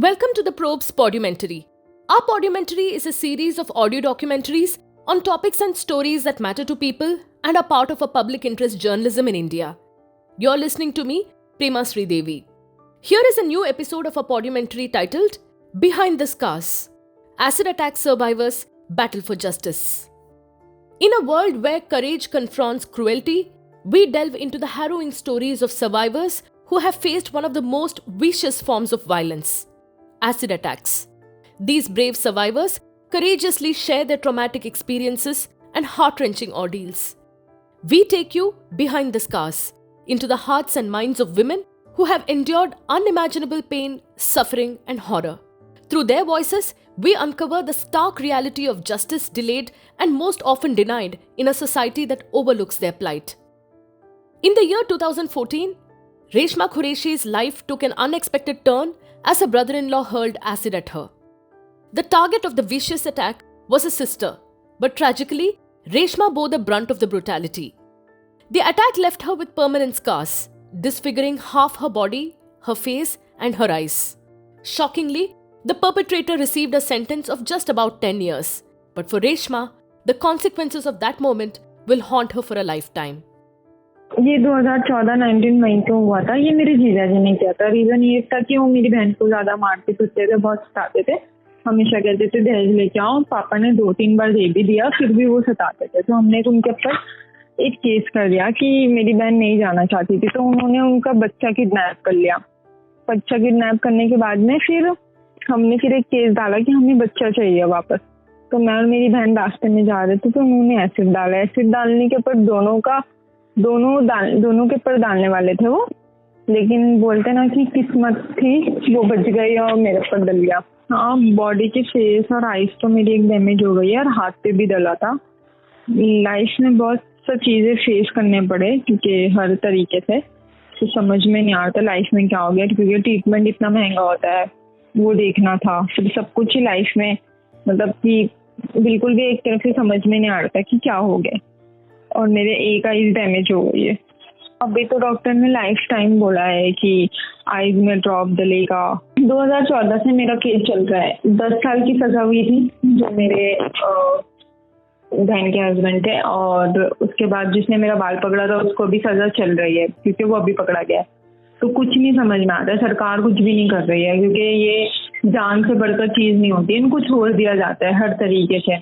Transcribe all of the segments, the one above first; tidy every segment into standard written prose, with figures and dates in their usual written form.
Welcome to the Probes Podumentary. Our Podumentary is a series of audio documentaries on topics and stories that matter to people and are part of a public interest journalism in India. You're listening to me, Prema Sridevi. Here is a new episode of our Podumentary titled Behind the Scars. Acid Attack Survivors Battle for Justice. In a world where courage confronts cruelty, we delve into the harrowing stories of survivors who have faced one of the most vicious forms of violence: acid attacks. These brave survivors courageously share their traumatic experiences and heart-wrenching ordeals. We take you behind the scars, into the hearts and minds of women who have endured unimaginable pain, suffering, and horror. Through their voices, we uncover the stark reality of justice delayed and most often denied in a society that overlooks their plight. In the year 2014, Reshma Qureshi's life took an unexpected turn as her brother-in-law hurled acid at her. The target of the vicious attack was a sister, but tragically, Reshma bore the brunt of the brutality. The attack left her with permanent scars, disfiguring half her body, her face, and her eyes. Shockingly, the perpetrator received a sentence of just about 10 years. But for Reshma, the consequences of that moment will haunt her for a lifetime. ये 2014-19 मई को हुआ था। ये मेरे जीजा जी ने किया था। रीजन ये था कि वो मेरी बहन को ज्यादा मारते पीटते थे, बहुत सताते थे। हमेशा कहते थे दहेज लेके आओ। पापा ने 2-3 बार दे भी दिया, फिर भी वो सताते थे। तो हमने उनके ऊपर एक केस कर दिया कि मेरी बहन नहीं जाना चाहती थी, तो उन्होंने उनका बच्चा किडनैप कर लिया। बच्चा किडनैप करने के बाद में फिर हमने एक केस डाला कि हमें बच्चा चाहिए वापस। तो मैं और मेरी बहन रास्ते में जा रहे थे, तो उन्होंने एसिड डाला। एसिड डालने के ऊपर दोनों के ऊपर डालने वाले थे वो, लेकिन बोलते ना कि किस्मत थी, वो बच गई और मेरे ऊपर डल गया। हाँ, बॉडी के फेस और आइज तो मेरी एक डैमेज हो गई है और हाथ पे भी डला था। लाइफ में बहुत सा चीजें फेस करने पड़े, क्योंकि हर तरीके से तो समझ में नहीं आता लाइफ में क्या हो गया, क्योंकि ट्रीटमेंट इतना महंगा होता है, वो देखना था। फिर सब कुछ ही लाइफ में मतलब कि बिल्कुल भी एक तरफ से समझ में नहीं आ रहा था कि क्या हो गया, और मेरे एक आईज डैमेज हो गई है। अभी तो डॉक्टर ने लाइफ टाइम बोला है कि आईज में ड्रॉप डलेगा। 2014 से मेरा केस चल रहा है। 10 साल की सजा हुई थी जो मेरे बहन के हस्बैंड थे, और उसके बाद जिसने मेरा बाल पकड़ा था उसको भी सजा चल रही है, क्योंकि वो अभी पकड़ा गया है। तो कुछ नहीं समझ में आता है, सरकार कुछ भी नहीं कर रही है, क्योंकि ये जान से बढ़कर चीज नहीं होती। इनको छोड़ दिया जाता है हर तरीके से,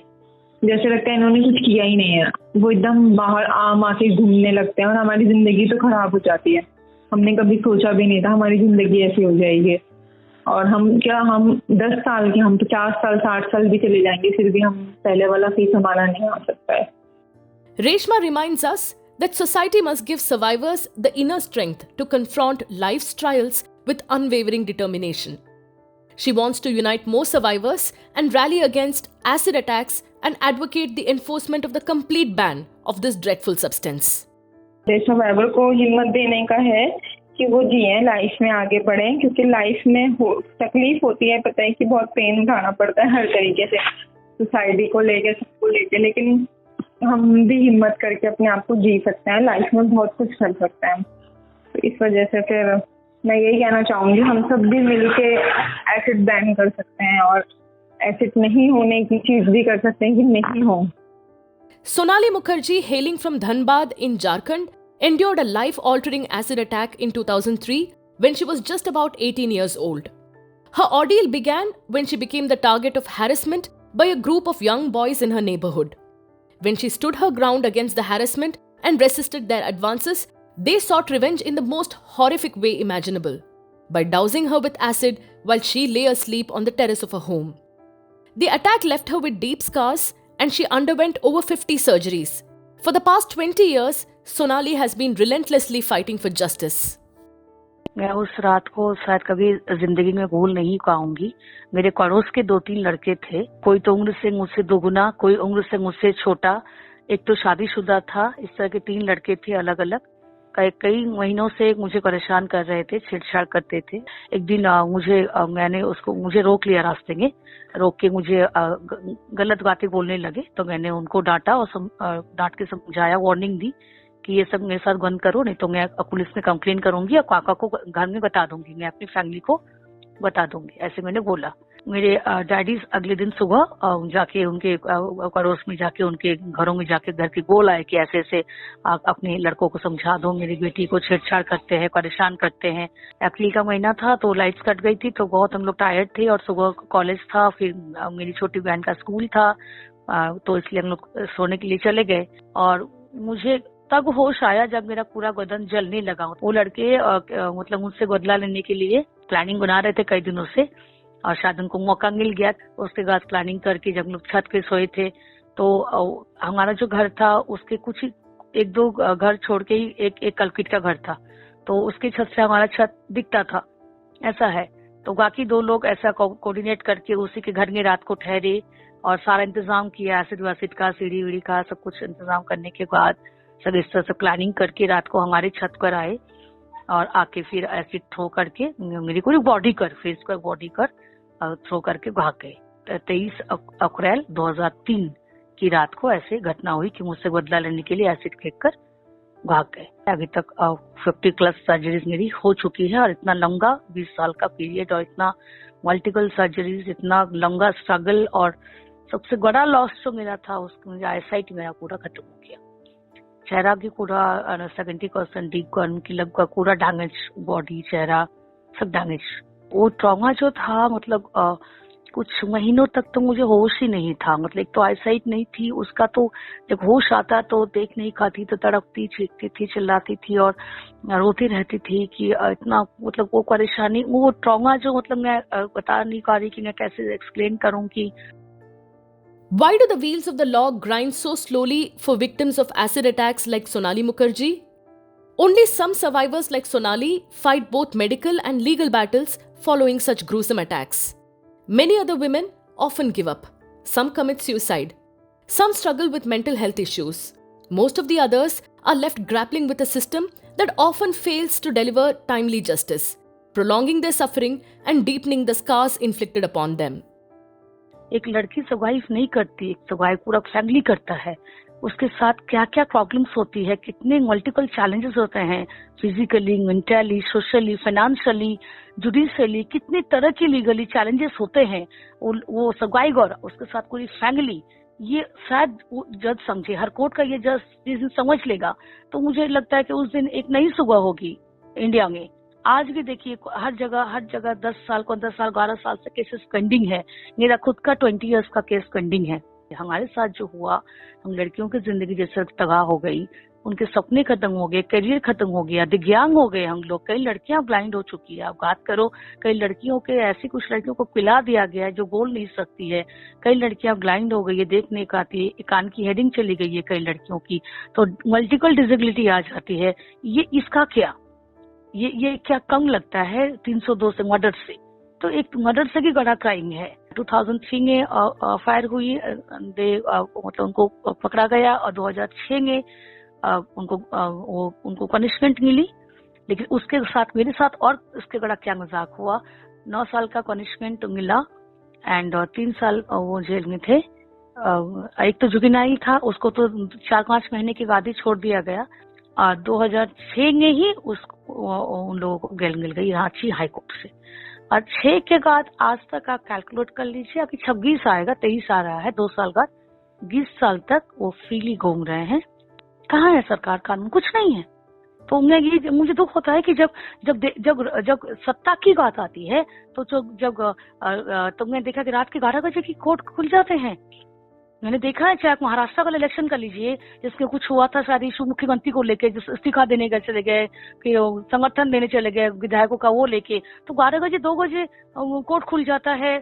जैसे लगता है इन्होंने कुछ किया ही नहीं है। वो एकदम बाहर आम आके घूमने लगते हैं और हमारी जिंदगी तो खराब हो जाती है। हमने कभी सोचा भी नहीं था हमारी जिंदगी ऐसी हो जाएगी, और हम 10 साल के, हम 50 साल 60 साल भी चले जाएंगे, फिर भी हम पहले वाला फीस हमारा नहीं आ सकता है। Reshma reminds us that society must give survivors the inner strength to confront life's trials with unwavering determination. She wants to unite more survivors and rally against acid attacks and advocate the enforcement of the complete ban of this dreadful substance. Survivor को हिम्मत देने का है कि वो जिए, life में आगे बढ़ें, क्योंकि लाइफ में तकलीफ होती है, पता है कि बहुत पेन उठाना पड़ता है हर तरीके से, सोसाइटी को लेके, सबको लेके, लेकिन हम भी हिम्मत करके अपने आप को जी सकते हैं। लाइफ में बहुत कुछ कर सकते हैं। तो इस वजह से फिर मैं यही कहना चाहूंगी, हम सब भी मिलके एसिड बैन कर सकते हैं, और एसिड नहीं होने की चीज भी कर सकते हैं कि नहीं हो। Sonali Mukherjee, hailing from Dhanbad in Jharkhand, endured a life-altering acid attack in 2003 when she was just about 18 years old. Her ordeal began when she became the target of harassment by a group of young boys in her neighborhood. When she stood her ground against the harassment and resisted their advances, they sought revenge in the most horrific way imaginable, by dousing her with acid while she lay asleep on the terrace of her home. The attack left her with deep scars and she underwent over 50 surgeries. For the past 20 years, Sonali has been relentlessly fighting for justice. मैं उस रात को शायद कभी जिंदगी में भूल नहीं पाऊंगी। मेरे पड़ोस के 2-3 लड़के थे, कोई तो उम्र से मुझसे दोगुना, कोई उम्र से मुझसे छोटा, एक तो शादीशुदा था। इस तरह के 3 लड़के थे अलग अलग। कई महीनों से मुझे परेशान कर रहे थे, छेड़छाड़ करते थे। एक दिन मुझे रोक लिया रास्ते में, रोक के मुझे गलत बातें बोलने लगे। तो मैंने उनको डांटा और डांट के समझाया, वार्निंग दी कि ये सब मेरे साथ बंद करो, नहीं तो मैं पुलिस में कंप्लेन करूंगी और काका को घर में बता दूंगी, मैं अपनी फैमिली को बता दूंगी, ऐसे मैंने बोला। मेरे डैडी अगले दिन सुबह जाके उनके पड़ोस में जाके उनके घरों में जाके घर की बोल आए कि ऐसे ऐसे अपने लड़कों को समझा दो, मेरी बेटी को छेड़छाड़ करते हैं, परेशान करते हैं। अप्रैल का महीना था तो लाइट्स कट गई थी, तो बहुत हम लोग टायर्ड थे और सुबह कॉलेज था, फिर मेरी छोटी बहन का स्कूल था, तो इसलिए हम लोग सोने के लिए चले गए। और मुझे तब होश आया जब मेरा पूरा बदन जलने लगा। वो लड़के मतलब मुझसे बदला लेने के लिए प्लानिंग बना रहे थे कई दिनों से, और शायद उनको मौका मिल गया। उसके बाद प्लानिंग करके जब लोग छत पे सोए थे, तो हमारा जो घर था उसके कुछ एक दो घर छोड़ के ही एक कल्पित का घर था, तो उसकी छत से हमारा छत दिखता था, ऐसा है। तो बाकी दो लोग ऐसा कोऑर्डिनेट करके उसी के घर में रात को ठहरे और सारा इंतजाम किया, एसिड वैसिड का, सीढ़ी वीढ़ी का, सब कुछ इंतजाम करने के बाद सब इस तरह से प्लानिंग करके रात को हमारे छत पर आए और आके फिर एसिड थ्रो करके मेरी पूरी बॉडी कर, फेस पर बॉडी कर थ्रो करके भाग गए। 23 अप्रैल 2003 की रात को ऐसे घटना हुई कि मुझसे बदला लेने के लिए एसिड फेंक कर भाग गए। अभी तक 50+ सर्जरीज मेरी हो चुकी है, और इतना लंबा 20 साल का पीरियड और इतना मल्टीपल सर्जरीज, इतना लंबा स्ट्रगल, और सबसे बड़ा लॉस जो मेरा था उसको मुझे आईसाइट मेरा पूरा खत्म हो गया। चेहरा भी पूरा 70% डीप कर्न की लगभग पूरा डैमेज, बॉडी चेहरा सब डैमेज। वो ट्रॉमा जो था मतलब कुछ महीनों तक तो मुझे होश ही नहीं था। मतलब एक तो आईसाइट नहीं थी, उसका तो जब होश आता तो देख नहीं पाती, तो तड़पती, चीखती थी, चिल्लाती थी और रोती रहती थी कि इतना मतलब वो परेशानी, वो ट्रॉमा जो मतलब मैं बता नहीं पा रही कि मैं कैसे एक्सप्लेन करूं कि Why do the wheels of the law grind so slowly for victims of acid attacks like Sonali Mukherjee? Only some survivors like Sonali fight both medical and legal battles following such gruesome attacks. Many other women often give up. Some commit suicide. Some struggle with mental health issues. Most of the others are left grappling with a system that often fails to deliver timely justice, prolonging their suffering and deepening the scars inflicted upon them. एक लड़की survive नहीं करती, एक survive पूरा family करता है। उसके साथ क्या क्या प्रॉब्लम्स होती है, कितने मल्टीपल चैलेंजेस होते हैं, physically, mentally, socially, financially, judicially, कितने तरह के लीगली चैलेंजेस होते हैं। वो सर्वाइवर, उसके साथ पूरी फैमिली, ये शायद जज समझे, हर कोर्ट का ये जज जिस दिन समझ लेगा तो मुझे लगता है कि उस दिन एक नई सुबह होगी इंडिया में। आज भी देखिए हर जगह 10 साल, 15 साल, 12 साल से केसेस पेंडिंग है। मेरा खुद का 20 इयर्स का केस पेंडिंग है। हमारे साथ जो हुआ, हम लड़कियों की जिंदगी जैसे तबाह हो गई, उनके सपने खत्म हो गए, करियर खत्म हो गया, दिव्यांग हो गए हम लोग। कई लड़कियां ब्लाइंड हो चुकी है। आप बात करो, कई लड़कियों के ऐसी कुछ लड़कियों को पिला दिया गया है जो बोल नहीं सकती है। कई लड़कियां ब्लाइंड हो गई है, देख नहीं पाती, कान की हेडिंग चली गई है कई लड़कियों की, तो मल्टीपल डिसेबिलिटी आ जाती है। ये इसका क्या, ये क्या कम लगता है 302 से, मर्डर से? तो एक मर्डर से भी बड़ा क्राइम है। 2003 में फायर हुई, मतलब उनको पकड़ा गया, और 2006 में उनको पनिशमेंट मिली। लेकिन उसके साथ मेरे साथ और इसके बड़ा क्या मजाक हुआ, 9 साल का पनिशमेंट मिला एंड 3 साल वो जेल में थे। एक तो जुगनाई था, उसको तो 4-5 महीने के बाद ही छोड़ दिया गया। 2006 में ही उन लोगों को बेल मिल गई रांची हाई कोर्ट से। और 6 के बाद आज तक आप कैलकुलेट कर लीजिए, अभी 26 आएगा, 23 आ रहा है, 2 साल बाद 20 साल तक वो फ्रीली घूम रहे हैं। कहाँ है सरकार, कानून? कुछ नहीं है। तो मुझे दुख होता है कि जब सत्ता की बात आती है तो जब तुमने देखा कि रात के 11 बजे की कोर्ट खुल जाते हैं। मैंने देखा है, चाहे आप महाराष्ट्र वाला इलेक्शन कर लीजिए, जिसमें कुछ हुआ था शायद इशू मुख्यमंत्री को लेके, जिस इस्तीफा देने का चले गए, फिर समर्थन देने चले गए विधायकों का, वो लेके तो 12 बजे 2 बजे कोर्ट खुल जाता है,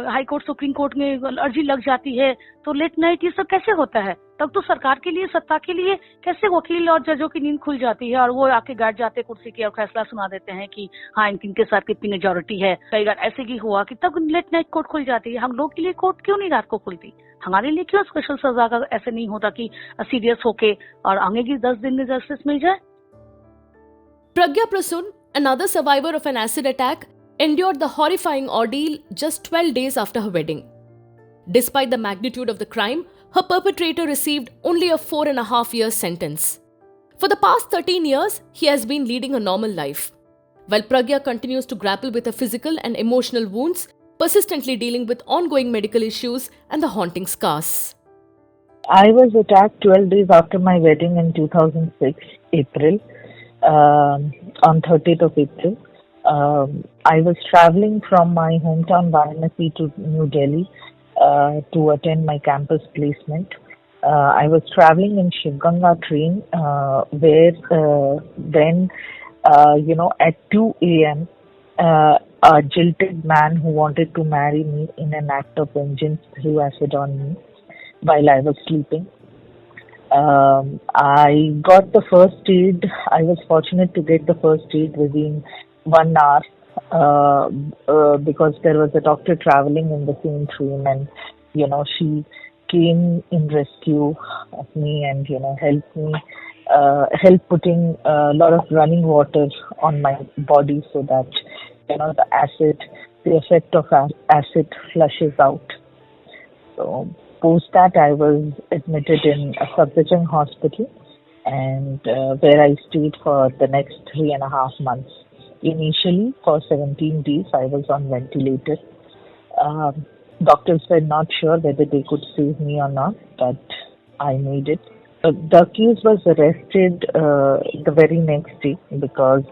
हाई कोर्ट सुप्रीम कोर्ट में अर्जी लग जाती है। तो लेट नाइट ये सब कैसे होता है? तब तो सरकार के लिए, सत्ता के लिए कैसे वकील और जजों की नींद खुल जाती है और वो आके बैठ जाते कुर्सी के और फैसला सुना देते हैं कि हाँ इनके साथ कितनी मेजोरिटी है। कई बार ऐसे ही हुआ कि तब लेट नाइट कोर्ट खुल जाती है। हम लोग के लिए कोर्ट क्यों नहीं रात को खुलती? हमारे लिए क्यों स्पेशल सजा का ऐसे नहीं होता कि सीरियस होके और आगे की 10 दिन में जस्टिस मिल जाए? Pragya Prasun, another survivor of an acid attack, endured the horrifying ordeal just 12 days after her wedding. Despite the magnitude of the crime, her perpetrator received only a 4.5-year sentence. For the past 13 years, he has been leading a normal life. while Pragya continues to grapple with her physical and emotional wounds, persistently dealing with ongoing medical issues and the haunting scars. I was attacked 12 days after my wedding in 2006, April, on 30th of April. I was traveling from my hometown Varanasi to New Delhi to attend my campus placement. I was traveling in Shivganga train where then, at 2 a.m., a jilted man who wanted to marry me in an act of vengeance threw acid on me while I was sleeping. I got the first aid. I was fortunate to get the first aid within 1 hour because there was a doctor traveling in the same train, and she came in rescue of me and helped putting a lot of running water on my body so that the effect of acid flushes out. So post that, I was admitted in a Safdarjung hospital, and where I stayed for the next 3.5 months. Initially, for 17 days, I was on ventilator. Doctors were not sure whether they could save me or not, but I made it. The accused was arrested the very next day because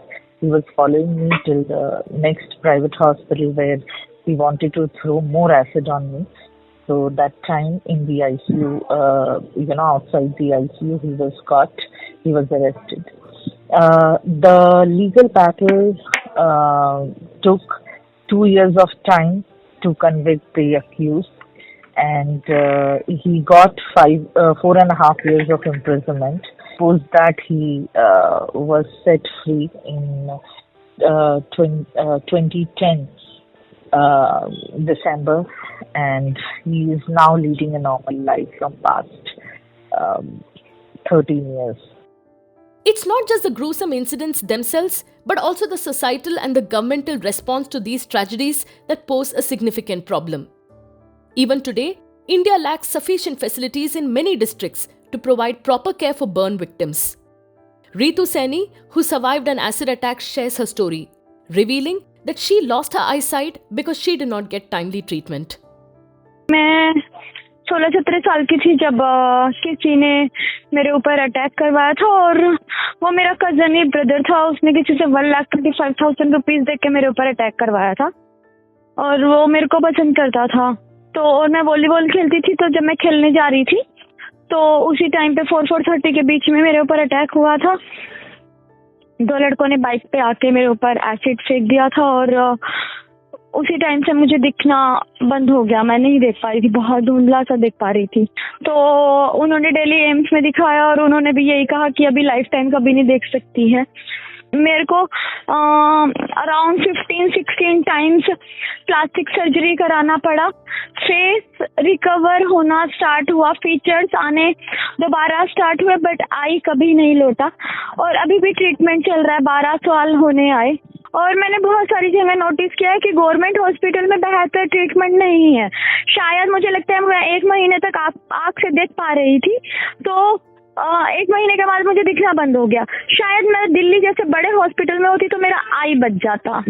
he was following me till the next private hospital where he wanted to throw more acid on me. So that time in the ICU, outside the ICU, he was caught. He was arrested. The legal battle took 2 years of time to convict the accused, and he got 4.5 years of imprisonment. Post that, he was set free in 2010 December, and he is now leading a normal life from past 13 years. It's not just the gruesome incidents themselves, but also the societal and the governmental response to these tragedies that pose a significant problem. Even today, India lacks sufficient facilities in many districts to provide proper care for burn victims. Ritu Saini, who survived an acid attack, shares her story, revealing that she lost her eyesight because she did not get timely treatment. मैं 16-17 साल की थी जब किसी ने मेरे ऊपर attack करवाया था, और वो मेरा कजन ही ब्रदर था. उसने किसी से 1,25,000 रुपीज दे के मेरे ऊपर अटैक करवाया था, और वो मेरे को पसंद करता था. तो और मैं वॉलीबॉल खेलती थी, तो जब मैं खेलने जा रही थी तो उसी टाइम पे 4:30 के बीच में मेरे ऊपर अटैक हुआ था. 2 लड़कों ने बाइक पे आके मेरे ऊपर एसिड फेंक दिया था, और उसी टाइम से मुझे दिखना बंद हो गया. मैं नहीं देख पा रही थी, बहुत धुंधला सा देख पा रही थी. तो उन्होंने दिल्ली एम्स में दिखाया, और उन्होंने भी यही कहा कि अभी लाइफ टाइम कभी नहीं देख सकती है. मेरे को अराउंड 15-16 टाइम्स प्लास्टिक सर्जरी कराना पड़ा. फेस रिकवर होना स्टार्ट हुआ, फीचर्स आने दोबारा स्टार्ट हुए, बट आई कभी नहीं लौटा. और अभी भी ट्रीटमेंट चल रहा है. 12 साल होने आए, और मैंने बहुत सारी जगह नोटिस किया है कि गवर्नमेंट हॉस्पिटल में बेहतर ट्रीटमेंट नहीं है. शायद मुझे लगता है मैं 1 महीने तक आँख से देख पा रही थी, तो 1 महीने के बाद मुझे दिखना बंद हो गया. शायद मैं दिल्ली जैसे बड़े हॉस्पिटल में होती तो मेरा आई बच जाता.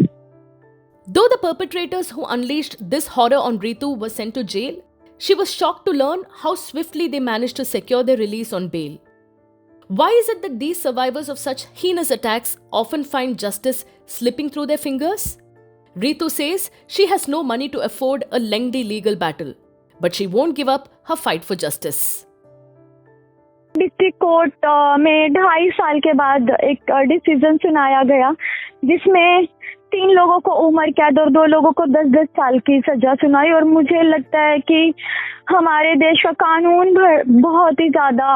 Though the perpetrators who unleashed this horror on Ritu were sent to jail, she was shocked to learn how swiftly they managed to secure their release on bail. Why is it that these survivors of such heinous attacks often find justice slipping through their fingers? Ritu says she has no money to afford a lengthy legal battle, but she won't give up her fight for justice. District court में 2.5 साल के बाद एक decision सुनाया गया, जिसमें 3 लोगों को उम्र कैद और 2 लोगों को 10-10 साल की सजा सुनाई. और मुझे लगता है कि हमारे देश का कानून बहुत ही ज्यादा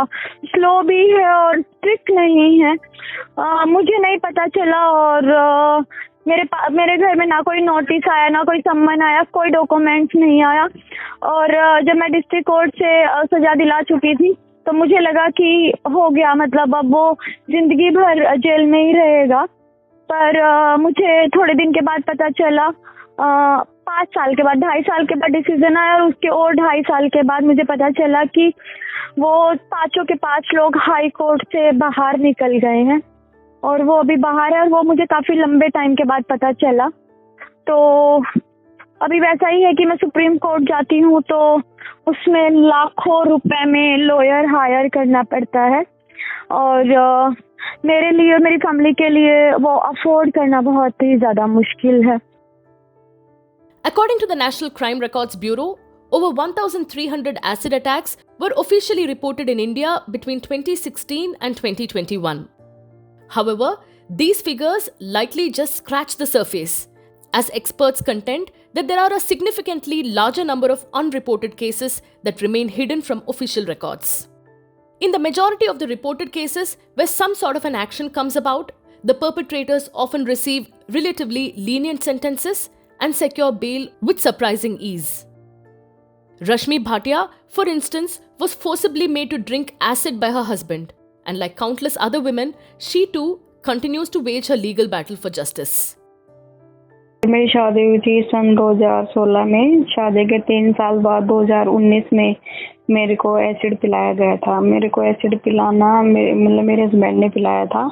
स्लो भी है और स्ट्रिक्ट नहीं है. मुझे नहीं पता चला, और मेरे घर में ना कोई नोटिस आया, ना कोई सम्मन आया, कोई डॉक्यूमेंट्स नहीं आया. और जब मैं डिस्ट्रिक्ट कोर्ट से सजा दिला चुकी थी, तो मुझे लगा कि हो गया, मतलब अब वो जिंदगी भर जेल में ही रहेगा. पर मुझे थोड़े दिन के बाद पता चला, 5 साल के बाद, 2.5 साल के बाद डिसीजन आया, और उसके और 2.5 साल के बाद मुझे पता चला कि वो 5 के 5 लोग हाई कोर्ट से बाहर निकल गए हैं. और वो अभी बाहर है और वो मुझे काफ़ी लंबे टाइम के बाद पता चला। तो अभी वैसा ही है कि मैं सुप्रीम कोर्ट जाती हूँ तो उसमें लाखों रुपए में लॉयर हायर करना पड़ता है और मेरे लिए और मेरी फैमिली के लिए वो अफोर्ड करना बहुत ही ज़्यादा मुश्किल है। According to the National Crime Records Bureau, over 1,300 acid attacks were officially reported in India between 2016 and 2021. However, these figures likely just scratch the surface, as experts contend that there are a significantly larger number of unreported cases that remain hidden from official records. In the majority of the reported cases where some sort of an action comes about, the perpetrators often receive relatively lenient sentences and secure bail with surprising ease. Rashmi Bhatia, for instance, was forcibly made to drink acid by her husband, and like countless other women, she too continues to wage her legal battle for justice. मेरी शादी हुई थी सन 2016 में। शादी के 3 साल बाद 2019 में मेरे को एसिड पिलाया गया था। मेरे को एसिड पिलाना मेरे हस्बैंड ने पिलाया था।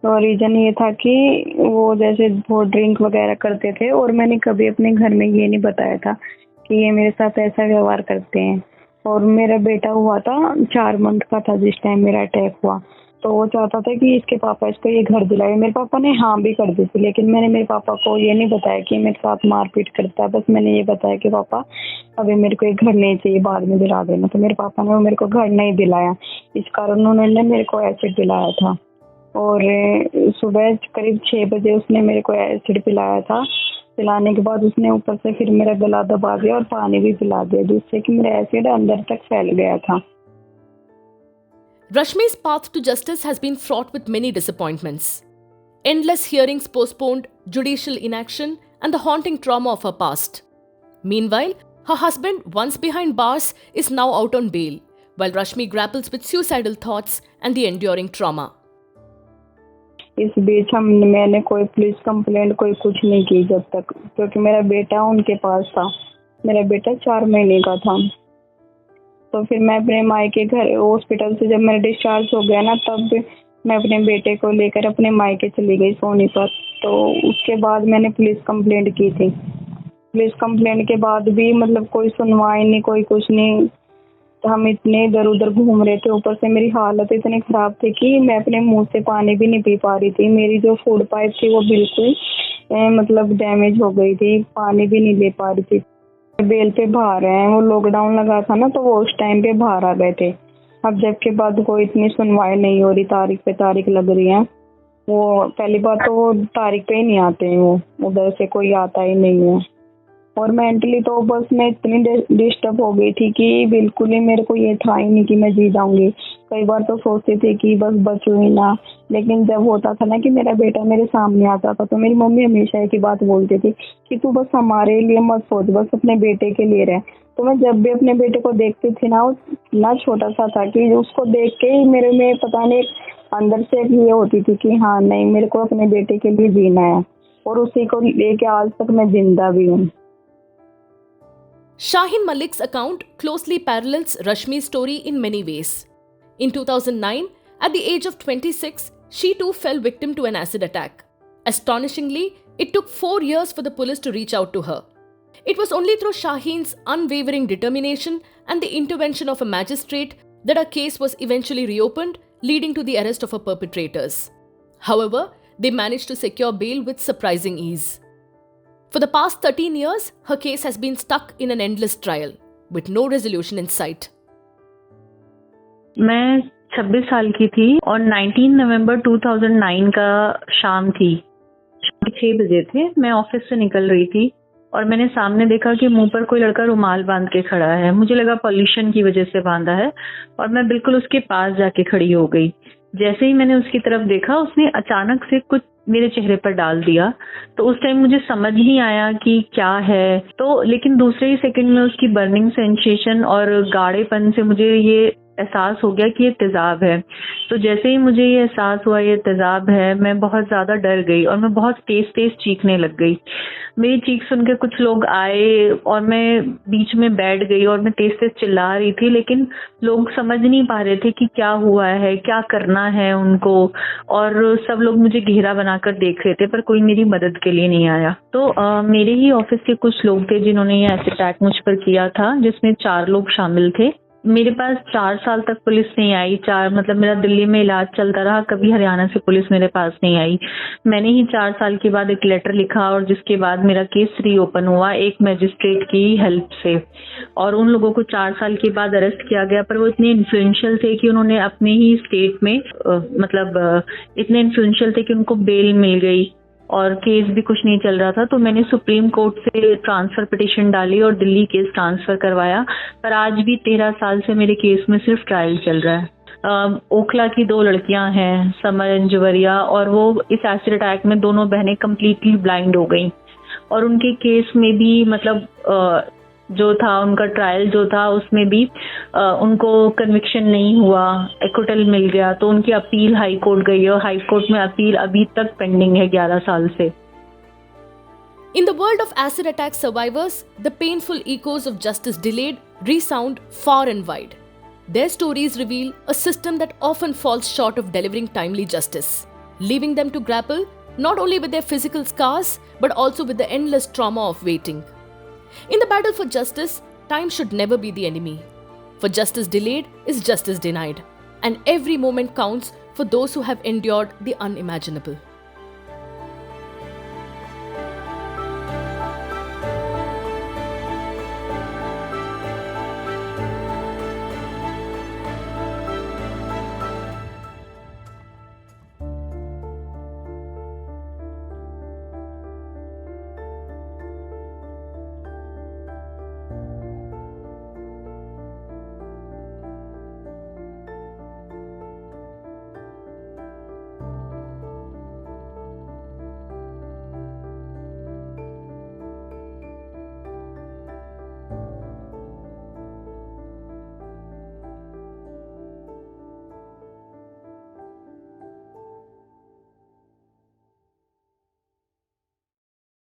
तो रीज़न ये था कि वो जैसे बहुत ड्रिंक वगैरह करते थे और मैंने कभी अपने घर में ये नहीं बताया था कि ये मेरे साथ ऐसा व्यवहार करते हैं। और मेरा बेटा हुआ था 4 मंथ का था जिस टाइम मेरा अटैक हुआ। तो वो चाहता था कि इसके पापा इसको ये घर दिलाए। मेरे पापा ने हाँ भी कर दी थी, लेकिन मैंने मेरे पापा को ये नहीं बताया कि मेरे साथ मारपीट करता है। बस मैंने ये बताया कि पापा अभी मेरे को ये घर नहीं चाहिए, बाद में दिला देना। तो मेरे पापा ने मेरे को घर नहीं दिलाया, इस कारण उन्होंने मेरे को एसिड दिलाया था। और सुबह करीब 6 बजे उसने मेरे को एसिड पिलाया था। पिलाने के बाद उसने ऊपर से फिर मेरा गला दबा दिया और पानी भी पिला दिया, जिससे कि मेरा एसिड अंदर तक फैल गया था। Rashmi's path to justice has been fraught with many disappointments. Endless hearings postponed, judicial inaction, and the haunting trauma of her past. Meanwhile, her husband, once behind bars, is now out on bail, while Rashmi grapples with suicidal thoughts and the enduring trauma. इस बीच मैंने कोई police complaint कोई कुछ नहीं की जब तक, क्योंकि मेरा बेटा उनके पास था। मेरा बेटा 4 महीने का था। तो फिर मैं अपने मायके घर हॉस्पिटल से जब मैं डिस्चार्ज हो गया ना, तब मैं अपने बेटे को लेकर अपने मायके चली गई सोनीपत। तो उसके बाद मैंने पुलिस कंप्लेंट की थी। पुलिस कंप्लेंट के बाद भी मतलब कोई सुनवाई नहीं, कोई कुछ नहीं। तो हम इतने इधर उधर घूम रहे थे, ऊपर से मेरी हालत इतनी ख़राब थी कि मैं अपने मुंह से पानी भी नहीं पी पा रही थी। मेरी जो फूड पाइप थी वो बिल्कुल मतलब डैमेज हो गई थी, पानी भी नहीं ले पा रही थी। बेल पे बाहर हैं, वो लॉकडाउन लगा था ना, तो वो उस टाइम पे बाहर आ गए थे। अब जब के बाद कोई इतनी सुनवाई नहीं हो रही, तारीख पे तारीख लग रही है। वो पहली बात तो वो तारीख पे ही नहीं आते हैं, वो उधर से कोई आता ही नहीं है। और मेंटली तो बस मैं इतनी डिस्टर्ब हो गई थी कि बिल्कुल ही मेरे को ये था ही नहीं कि मैं जी जाऊंगी। कई बार तो सोचती थी कि बस बचूं ही ना, लेकिन जब होता था ना कि मेरा बेटा मेरे सामने आता था तो मेरी मम्मी हमेशा एक ही बात बोलती थी कि तू बस हमारे लिए मत सोच, बस अपने बेटे के लिए रह। तो मैं जब भी अपने बेटे को देखती थी ना, वो इतना छोटा सा था कि उसको देख के ही मेरे में पता नहीं अंदर से ये होती थी कि हाँ नहीं, मेरे को अपने बेटे के लिए जीना है। और उसी को लेके आज तक मैं जिंदा भी हूँ। Shaheen Malik's account closely parallels Rashmi's story in many ways. In 2009, at the age of 26, she too fell victim to an acid attack. Astonishingly, it took 4 years for the police to reach out to her. It was only through Shaheen's unwavering determination and the intervention of a magistrate that her case was eventually reopened, leading to the arrest of her perpetrators. However, they managed to secure bail with surprising ease. For the past 13 years, her case has been stuck in an endless trial, with no resolution in sight. मैं 26 साल की थी और 19 नवंबर 2009 का शाम थी। 6 बजे थे, मैं ऑफिस से निकल रही थी और मैंने सामने देखा कि मुंह पर कोई लड़का रुमाल बांध के खड़ा है। मुझे लगा पॉल्यूशन की वजह से बांधा है और मैं बिल्कुल उसके पास जाके खड़ी हो गई। जैसे ही मैंने उसकी तरफ देखा, उसने अचानक से कुछ मेरे चेहरे पर डाल दिया। तो उस टाइम मुझे समझ नहीं आया कि क्या है, तो लेकिन दूसरे ही सेकंड में उसकी बर्निंग सेंसेशन और गाढ़ेपन से मुझे ये एहसास हो गया कि ये तेज़ाब है। तो जैसे ही मुझे ये एहसास हुआ ये तेज़ाब है, मैं बहुत ज़्यादा डर गई और मैं बहुत तेज़ चीखने लग गई। मेरी चीख सुन के कुछ लोग आए और मैं बीच में बैठ गई और मैं तेज़ चिल्ला रही थी, लेकिन लोग समझ नहीं पा रहे थे कि क्या हुआ है, क्या करना है उनको, और सब लोग मुझे घेरा बनाकर देख रहे थे पर कोई मेरी मदद के लिए नहीं आया। तो मेरे ही ऑफिस के कुछ लोग थे जिन्होंने ये एसिड अटैक मुझ पर किया था, जिसमें 4 लोग शामिल थे। मेरे पास 4 साल तक पुलिस नहीं आई। मतलब मेरा दिल्ली में इलाज चलता रहा, कभी हरियाणा से पुलिस मेरे पास नहीं आई। मैंने ही 4 साल के बाद एक लेटर लिखा और जिसके बाद मेरा केस रीओपन हुआ एक मैजिस्ट्रेट की हेल्प से, और उन लोगों को 4 साल के बाद अरेस्ट किया गया। पर वो इतने इन्फ्लुएंशियल थे कि उन्होंने अपने ही स्टेट में इतने इन्फ्लुएंशियल थे कि उनको बेल मिल गई और केस भी कुछ नहीं चल रहा था। तो मैंने सुप्रीम कोर्ट से ट्रांसफर पिटीशन डाली और दिल्ली केस ट्रांसफर करवाया, पर आज भी 13 साल से मेरे केस में सिर्फ ट्रायल चल रहा है। ओखला की 2 लड़कियां हैं, समर एंड जुवरिया, और वो इस एसिड अटैक में दोनों बहनें कम्प्लीटली ब्लाइंड हो गई और उनके केस में भी जो था उनका ट्रायल जो था उसमें भी उनको कन्विक्शन नहीं हुआ, एक्विटल मिल गया। तो उनकी अपील हाई कोर्ट गई और हाई कोर्ट में अपील अभी तक पेंडिंग है 11 साल से। In the world of acid attack survivors, the painful echoes of justice delayed resound far and wide. Their stories reveal a system that often falls short of delivering timely justice, leaving them to grapple not only with their physical scars but also with the endless trauma of waiting. In the battle for justice, time should never be the enemy. For justice delayed is justice denied, and every moment counts for those who have endured the unimaginable.